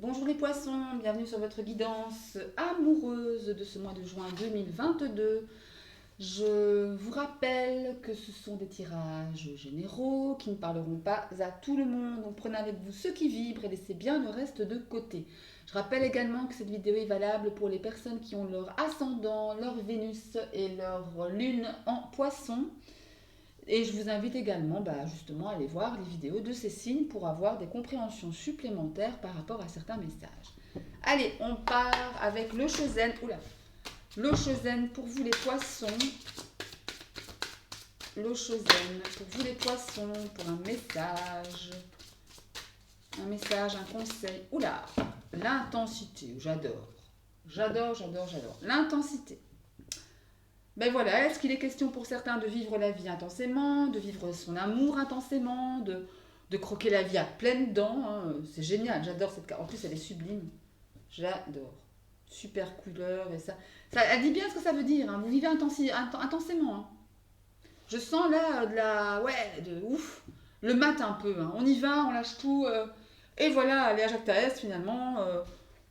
Bonjour les poissons, bienvenue sur votre guidance amoureuse de ce mois de juin 2022. Je vous rappelle que ce sont des tirages généraux qui ne parleront pas à tout le monde. Donc prenez avec vous ce qui vibre et laissez bien le reste de côté. Je rappelle également que cette vidéo est valable pour les personnes qui ont leur ascendant, leur Vénus et leur lune en poisson. Et je vous invite également justement à aller voir les vidéos de ces signes pour avoir des compréhensions supplémentaires par rapport à certains messages. Allez, on part avec le Chosen. Oula, le Chosen pour vous les poissons. Le Chosen pour vous les poissons, pour un message. Un message, un conseil. Oula, l'intensité, j'adore. J'adore, j'adore, j'adore. L'intensité. Ben voilà, est-ce qu'il est question pour certains de vivre la vie intensément, de vivre son amour intensément, de croquer la vie à pleines dents, hein. C'est génial, j'adore cette carte. En plus, elle est sublime. J'adore. Super couleur et ça. Elle dit bien ce que ça veut dire, hein. Vous vivez intensément, hein. Je sens là de la... Ouais, de ouf. Le mat un peu, hein. On y va, on lâche tout. Et voilà, les Jacques Taès finalement.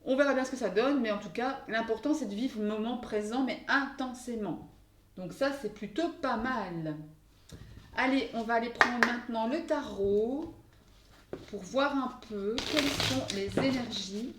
On verra bien ce que ça donne, mais en tout cas, l'important c'est de vivre le moment présent, mais intensément. Donc ça, c'est plutôt pas mal. Allez, on va aller prendre maintenant le tarot pour voir un peu quelles sont les énergies,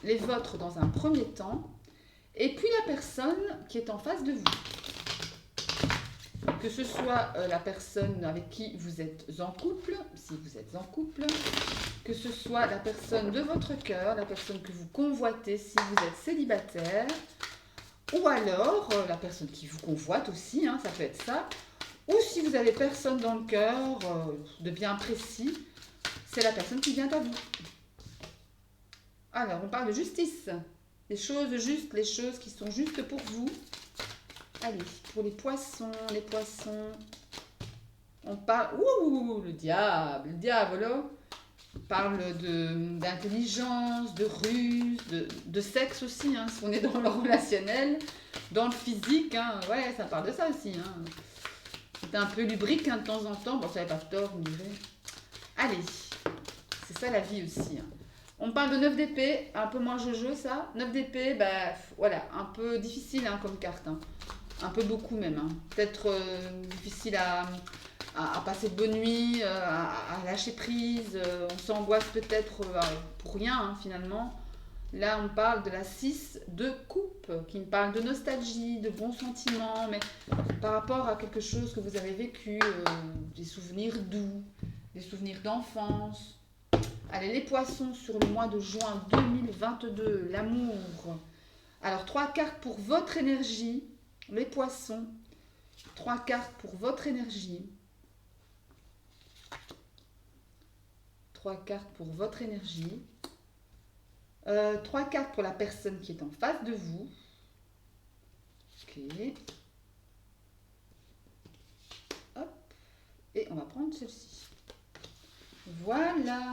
les vôtres dans un premier temps, et puis la personne qui est en face de vous. Que ce soit la personne avec qui vous êtes en couple, si vous êtes en couple, que ce soit la personne de votre cœur, la personne que vous convoitez si vous êtes célibataire, ou alors la personne qui vous convoite aussi, hein, ça peut être ça, ou si vous avez personne dans le cœur de bien précis, c'est la personne qui vient à vous. Alors, on parle de justice, les choses justes, les choses qui sont justes pour vous. Allez, pour les poissons, on parle... Ouh, le diable, là. On parle d'intelligence, de ruse, de sexe aussi, hein, si on est dans le relationnel, dans le physique, hein, ouais, ça parle de ça aussi. Hein. C'est un peu lubrique hein, de temps en temps, bon, ça n'avait pas tort, vous me direz. Allez, c'est ça la vie aussi. Hein. On parle de 9 d'épée, un peu moins jojo ça. 9 d'épée, bah voilà, un peu difficile hein, comme carte. Hein. Un peu beaucoup même. Hein. Peut-être difficile à passer de bonnes nuits, à lâcher prise. On s'angoisse peut-être pour rien hein, finalement. Là, on parle de la 6 de coupe, qui me parle de nostalgie, de bons sentiments, mais par rapport à quelque chose que vous avez vécu, des souvenirs doux, des souvenirs d'enfance. Allez, les poissons sur le mois de juin 2022, l'amour. Alors, 3 cartes pour votre énergie, les poissons. 3 cartes pour votre énergie. 3 cartes pour votre énergie. 3 cartes pour la personne qui est en face de vous. Ok. Hop. Et on va prendre celle-ci. Voilà.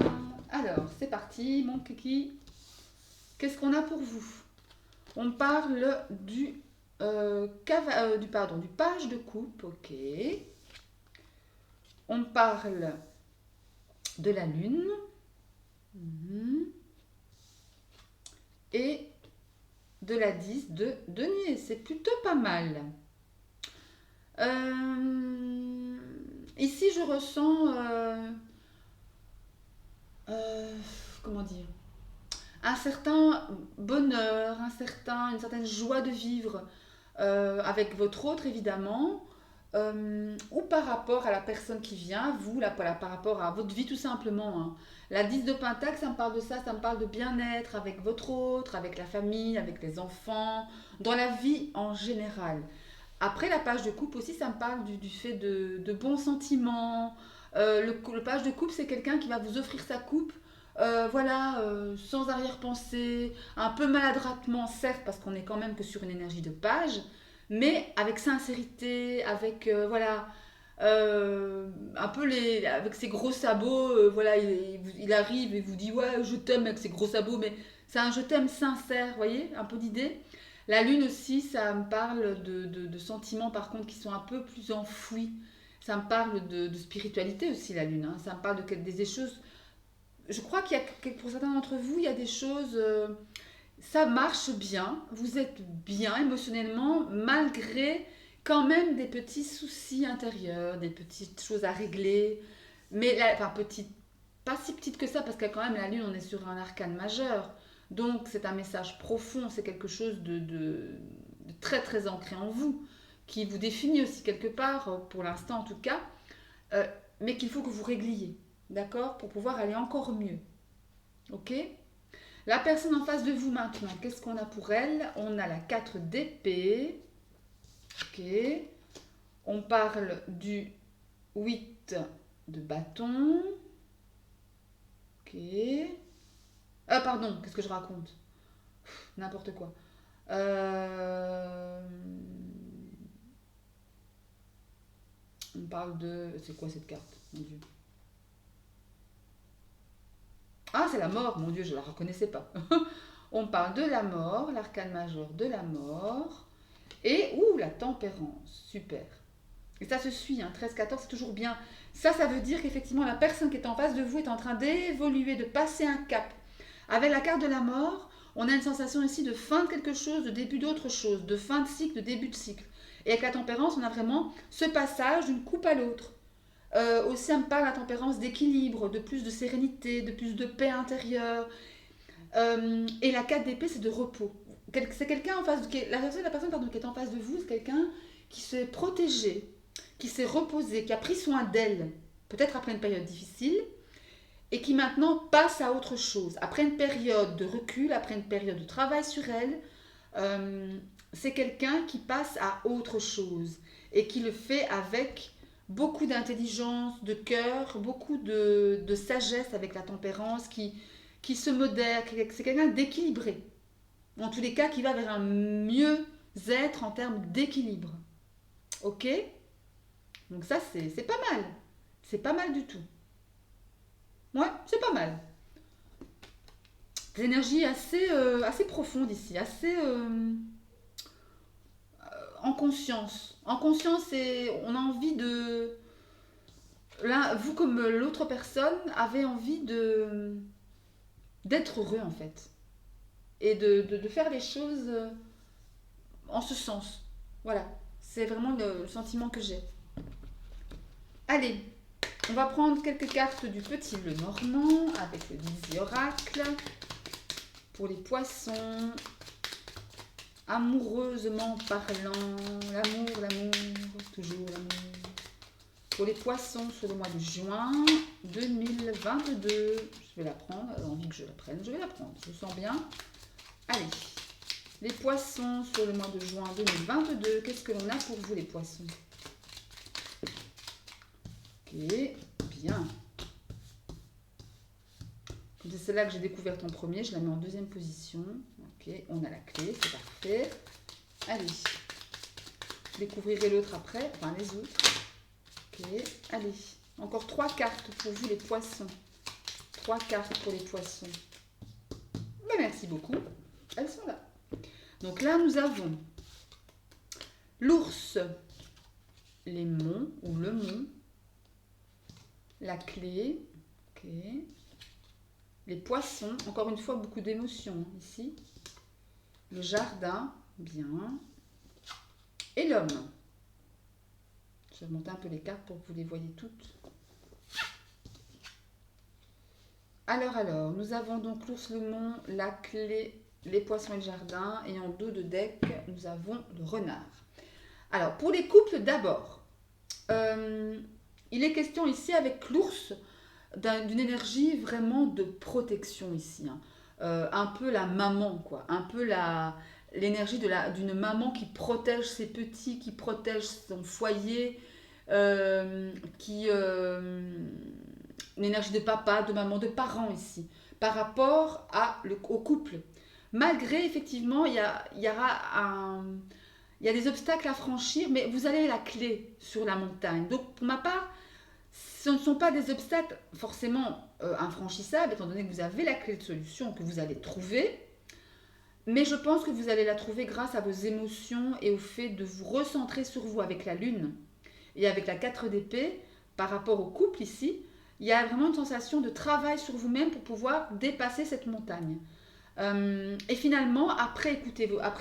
Alors, c'est parti, mon kiki. Qu'est-ce qu'on a pour vous? On parle du page de coupe. Ok. On parle de la lune. Et de la 10 de denier. C'est plutôt pas mal. Ici, je ressens... comment dire, un certain bonheur, une certaine joie de vivre avec votre autre évidemment, ou par rapport à la personne qui vient, vous, par rapport à votre vie tout simplement. Hein. La 10 de Pentacle, ça me parle de ça, ça me parle de bien-être avec votre autre, avec la famille, avec les enfants, dans la vie en général. Après, la page de coupe aussi, ça me parle du fait de bons sentiments. Le page de coupe, c'est quelqu'un qui va vous offrir sa coupe, voilà, sans arrière-pensée, un peu maladroitement, certes, parce qu'on est quand même que sur une énergie de page, mais avec sincérité, avec, voilà, un peu avec ses gros sabots, voilà, il arrive et vous dit, ouais, je t'aime avec ses gros sabots, mais c'est un je t'aime sincère, vous voyez, un peu d'idée. La lune aussi, ça me parle de sentiments par contre qui sont un peu plus enfouis. Ça me parle de spiritualité aussi, la lune. Hein. Ça me parle des choses je crois qu'il y a, pour certains d'entre vous, il y a des choses, ça marche bien, vous êtes bien émotionnellement, malgré quand même des petits soucis intérieurs, des petites choses à régler, mais enfin petites, pas si petites que ça, parce que quand même la lune, on est sur un arcane majeur, donc c'est un message profond, c'est quelque chose de très très ancré en vous, qui vous définit aussi quelque part, pour l'instant en tout cas, euh, mais qu'il faut que vous régliez, d'accord, pour pouvoir aller encore mieux, ok. La personne en face de vous maintenant, qu'est-ce qu'on a pour elle? On a la 4 d'épée. Ok. On parle du 8 de bâton. Ok. Pardon, qu'est-ce que je raconte? N'importe quoi. On parle de... C'est quoi cette carte? Mon Dieu. Ah, c'est la mort, mon Dieu, je ne la reconnaissais pas. On parle de la mort, l'arcane majeur de la mort. Et, la tempérance, super. Et ça se suit, hein, 13-14, c'est toujours bien. Ça veut dire qu'effectivement, la personne qui est en face de vous est en train d'évoluer, de passer un cap. Avec la carte de la mort, on a une sensation ici de fin de quelque chose, de début d'autre chose, de fin de cycle, de début de cycle. Et avec la tempérance, on a vraiment ce passage d'une coupe à l'autre. Aussi, ça me parle la tempérance d'équilibre, de plus de sérénité, de plus de paix intérieure. Et la 4 d'épée, c'est de repos. C'est quelqu'un en face de... La personne pardon, qui est en face de vous, c'est quelqu'un qui s'est protégé, qui s'est reposé, qui a pris soin d'elle, peut-être après une période difficile, et qui maintenant passe à autre chose. Après une période de recul, après une période de travail sur elle, c'est quelqu'un qui passe à autre chose et qui le fait avec beaucoup d'intelligence, de cœur, beaucoup de sagesse avec la tempérance, qui se modère, c'est quelqu'un d'équilibré. En tous les cas, qui va vers un mieux-être en termes d'équilibre. Ok? Donc ça, c'est pas mal. C'est pas mal du tout. Ouais, c'est pas mal. Des énergies assez profondes ici, assez en conscience. En conscience, et on a envie de... Là, vous comme l'autre personne avez envie d'être heureux en fait. Et de faire les choses en ce sens. Voilà, c'est vraiment le sentiment que j'ai. Allez, on va prendre quelques cartes du petit le normand avec le Dizzy Oracle. Pour les poissons, amoureusement parlant, l'amour, toujours l'amour. Pour les poissons sur le mois de juin 2022, je vais la prendre, elle a envie que je la prenne, je vais la prendre, je le sens bien. Allez, les poissons sur le mois de juin 2022, qu'est-ce que l'on a pour vous les poissons? Ok, bien. Comme c'est celle-là que j'ai découverte en premier, je la mets en deuxième position. Ok, on a la clé, c'est parfait. Allez, je découvrirai l'autre après, enfin les autres. Ok, allez, encore 3 cartes pour vous les poissons. 3 cartes pour les poissons. Ben, merci beaucoup, elles sont là. Donc là, nous avons l'ours, les monts ou le mont, la clé, ok, les poissons, encore une fois beaucoup d'émotions ici, le jardin, bien, et l'homme. Je vais monter un peu les cartes pour que vous les voyez toutes. Alors, nous avons donc l'ours, le mont, la clé, les poissons et le jardin, et en dos de deck, nous avons le renard. Alors, pour les couples d'abord, il est question ici avec l'ours d'une énergie vraiment de protection ici. Hein. Un peu la maman, quoi. Un peu l'énergie d'une maman qui protège ses petits, qui protège son foyer, l'énergie de papa, de maman, de parents ici, par rapport au couple. Malgré, effectivement, il y a des obstacles à franchir, mais vous avez la clé sur la montagne. Donc, pour ma part, ce ne sont pas des obstacles forcément infranchissables, étant donné que vous avez la clé de solution que vous allez trouver. Mais je pense que vous allez la trouver grâce à vos émotions et au fait de vous recentrer sur vous avec la lune et avec la 4 d'épée par rapport au couple ici. il y a vraiment une sensation de travail sur vous-même pour pouvoir dépasser cette montagne. Et finalement, après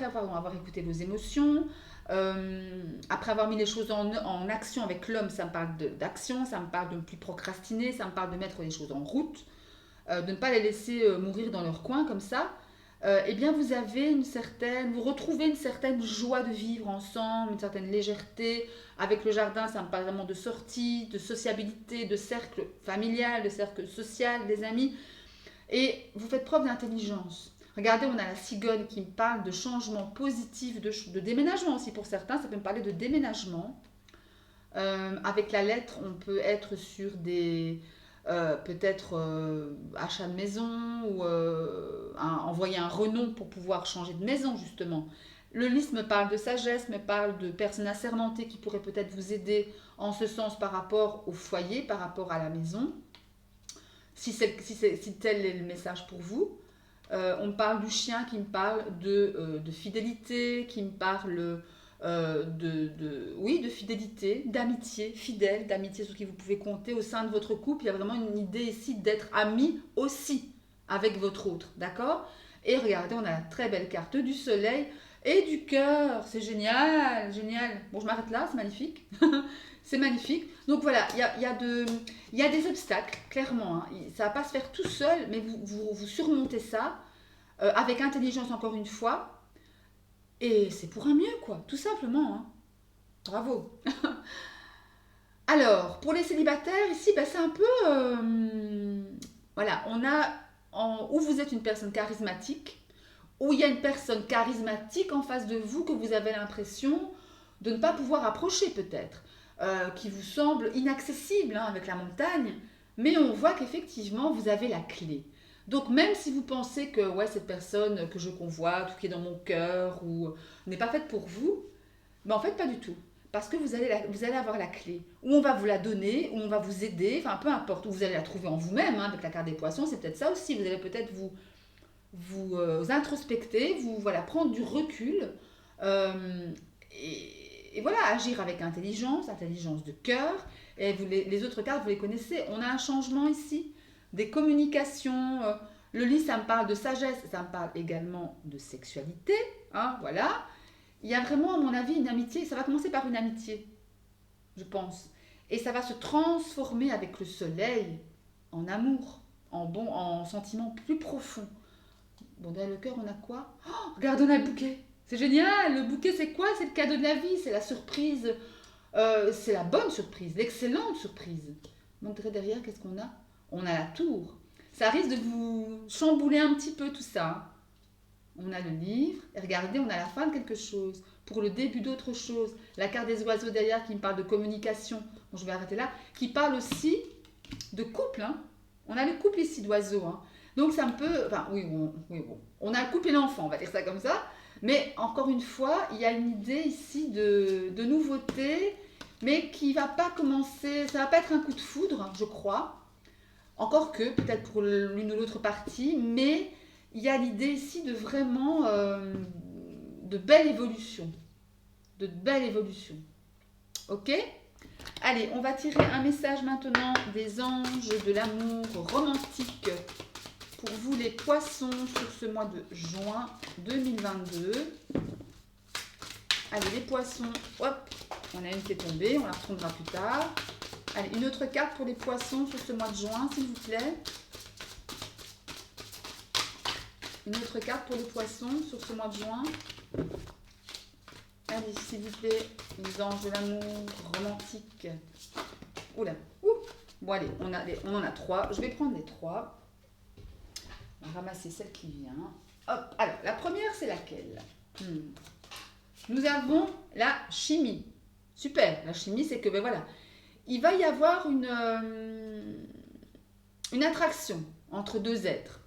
avoir écouté vos émotions, après avoir mis les choses en action avec l'homme, ça me parle d'action, ça me parle de ne plus procrastiner, ça me parle de mettre les choses en route, de ne pas les laisser mourir dans leur coin comme ça. Eh bien vous retrouvez une certaine joie de vivre ensemble, une certaine légèreté. Avec le jardin, ça me parle vraiment de sortie, de sociabilité, de cercle familial, de cercle social, des amis. Et vous faites preuve d'intelligence. Regardez, on a la cigogne qui me parle de changement positif, de déménagement aussi pour certains. Ça peut me parler de déménagement. Avec la lettre, on peut être sur des peut-être achat de maison ou envoyer un renom pour pouvoir changer de maison justement. Le lys me parle de sagesse, me parle de personnes assermentées qui pourraient peut-être vous aider en ce sens par rapport au foyer, par rapport à la maison, si tel est le message pour vous. On me parle du chien qui me parle de fidélité, qui me parle oui, de fidélité, d'amitié, fidèle, d'amitié sur qui vous pouvez compter au sein de votre couple. Il y a vraiment une idée ici d'être ami aussi avec votre autre, d'accord? Et regardez, on a la très belle carte du soleil et du cœur. C'est génial, génial. Bon, je m'arrête là, c'est magnifique. C'est magnifique. Donc voilà, il y a des obstacles, clairement. Hein. Ça ne va pas se faire tout seul, mais vous surmontez ça avec intelligence encore une fois. Et c'est pour un mieux, quoi, tout simplement. Hein. Bravo. Alors, pour les célibataires, ici, bah, c'est un peu... voilà, on a... où vous êtes une personne charismatique, où il y a une personne charismatique en face de vous que vous avez l'impression de ne pas pouvoir approcher peut-être, qui vous semble inaccessible hein, avec la montagne, mais on voit qu'effectivement, vous avez la clé. Donc même si vous pensez que ouais, cette personne que je convoite ou qui est dans mon cœur ou n'est pas faite pour vous, mais en fait pas du tout. Parce que vous allez avoir la clé. Ou on va vous la donner, ou on va vous aider, enfin peu importe. Ou vous allez la trouver en vous-même, hein, avec la carte des poissons, c'est peut-être ça aussi. Vous allez peut-être vous introspecter, voilà, prendre du recul. euh, et voilà, agir avec intelligence, intelligence de cœur. Et les autres cartes, vous les connaissez. On a un changement ici des communications. Le lit, ça me parle de sagesse, ça me parle également de sexualité. Hein, voilà. Il y a vraiment, à mon avis, une amitié. Ça va commencer par une amitié, je pense. Et ça va se transformer avec le soleil en amour, en sentiment plus profond. Bon, dans le cœur, on a quoi? Oh, regarde, on a le bouquet. C'est génial. Le bouquet, c'est quoi? C'est le cadeau de la vie. C'est la surprise. C'est la bonne surprise, l'excellente surprise. Montrer derrière, qu'est-ce qu'on a? On a la tour. Ça risque de vous chambouler un petit peu tout ça. Hein. On a le livre. Et regardez, on a la fin de quelque chose. Pour le début d'autre chose. La carte des oiseaux derrière qui me parle de communication. Bon, je vais arrêter là. Qui parle aussi de couple. Hein. On a le couple ici d'oiseaux. Hein. Donc ça me peut... Enfin, oui, bon. On a le couple et l'enfant, on va dire ça comme ça. Mais encore une fois, il y a une idée ici de nouveauté, mais qui va pas commencer... Ça va pas être un coup de foudre, je crois. Encore que, peut-être pour l'une ou l'autre partie, mais il y a l'idée ici de vraiment de belle évolution. De belle évolution. Ok? Allez, on va tirer un message maintenant des anges de l'amour romantique pour vous les poissons sur ce mois de juin 2022. Allez, les poissons, hop, on a une qui est tombée, on la reprendra plus tard. Allez, une autre carte pour les poissons sur ce mois de juin, s'il vous plaît. Une autre carte pour les poissons sur ce mois de juin. Allez, s'il vous plaît, les anges de l'amour romantique. Oula, ouh. Bon, allez, on en a 3. Je vais prendre les 3. On va ramasser celle qui vient. Hop, alors, la première, c'est laquelle? Nous avons la chimie. Super, la chimie, c'est que, ben voilà, il va y avoir une attraction entre deux êtres.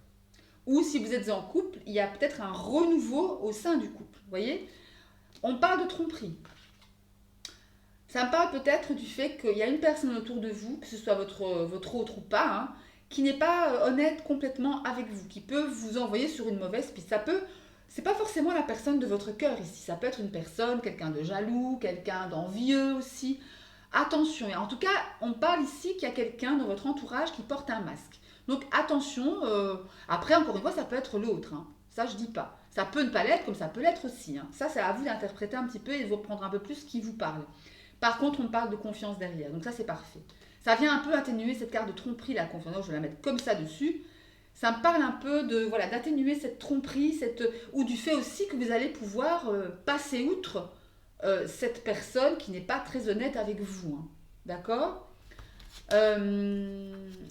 Ou si vous êtes en couple, il y a peut-être un renouveau au sein du couple. Vous voyez? On parle de tromperie. Ça me parle peut-être du fait qu'il y a une personne autour de vous, que ce soit votre autre ou pas, hein, qui n'est pas honnête complètement avec vous, qui peut vous envoyer sur une mauvaise piste. C'est pas forcément la personne de votre cœur ici. Ça peut être une personne, quelqu'un de jaloux, quelqu'un d'envieux aussi. Attention, et en tout cas, on parle ici qu'il y a quelqu'un dans votre entourage qui porte un masque. Donc attention, après encore une fois, ça peut être l'autre, hein. Ça je dis pas. Ça peut ne pas l'être comme ça peut l'être aussi, hein. Ça c'est à vous d'interpréter un petit peu et de vous reprendre un peu plus qui vous parle. Par contre, on parle de confiance derrière, donc ça c'est parfait. Ça vient un peu atténuer cette carte de tromperie, la confiance. Donc, je vais la mettre comme ça dessus. Ça me parle un peu de voilà d'atténuer cette tromperie, ou du fait aussi que vous allez pouvoir passer outre cette personne qui n'est pas très honnête avec vous, hein. D'accord.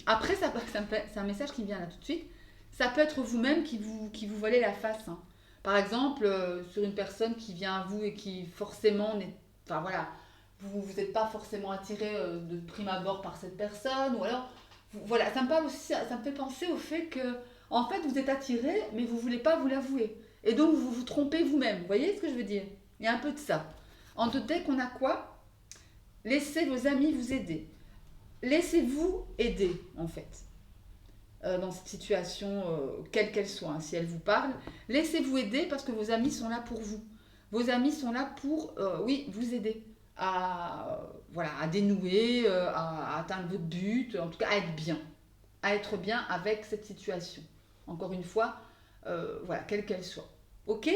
Après, c'est un message qui me vient là tout de suite. Ça peut être vous-même qui vous voilez la face, hein. Par exemple, sur une personne qui vient à vous et qui forcément n'est. Enfin voilà, vous n'êtes pas forcément attiré de prime abord par cette personne, ou alors. Voilà, ça me parle aussi, ça me fait penser au fait que, en fait, vous êtes attiré, mais vous ne voulez pas vous l'avouer. Et donc, vous vous trompez vous-même. Vous voyez ce que je veux dire? Il y a un peu de ça. En tout cas, qu'on a quoi? Laissez vos amis vous aider. Laissez-vous aider, en fait, dans cette situation, quelle qu'elle soit, hein, si elle vous parle. Laissez-vous aider parce que vos amis sont là pour vous. Vos amis sont là pour, oui, vous aider voilà, à dénouer, à atteindre votre but, en tout cas à être bien. À être bien avec cette situation. Encore une fois, voilà, quelle qu'elle soit. Ok?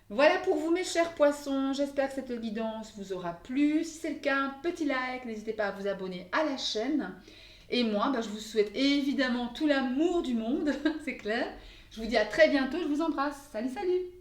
Voilà pour vous mes chers poissons, j'espère que cette guidance vous aura plu. Si c'est le cas, un petit like, n'hésitez pas à vous abonner à la chaîne. Et moi, je vous souhaite évidemment tout l'amour du monde, c'est clair. Je vous dis à très bientôt, je vous embrasse. Salut, salut!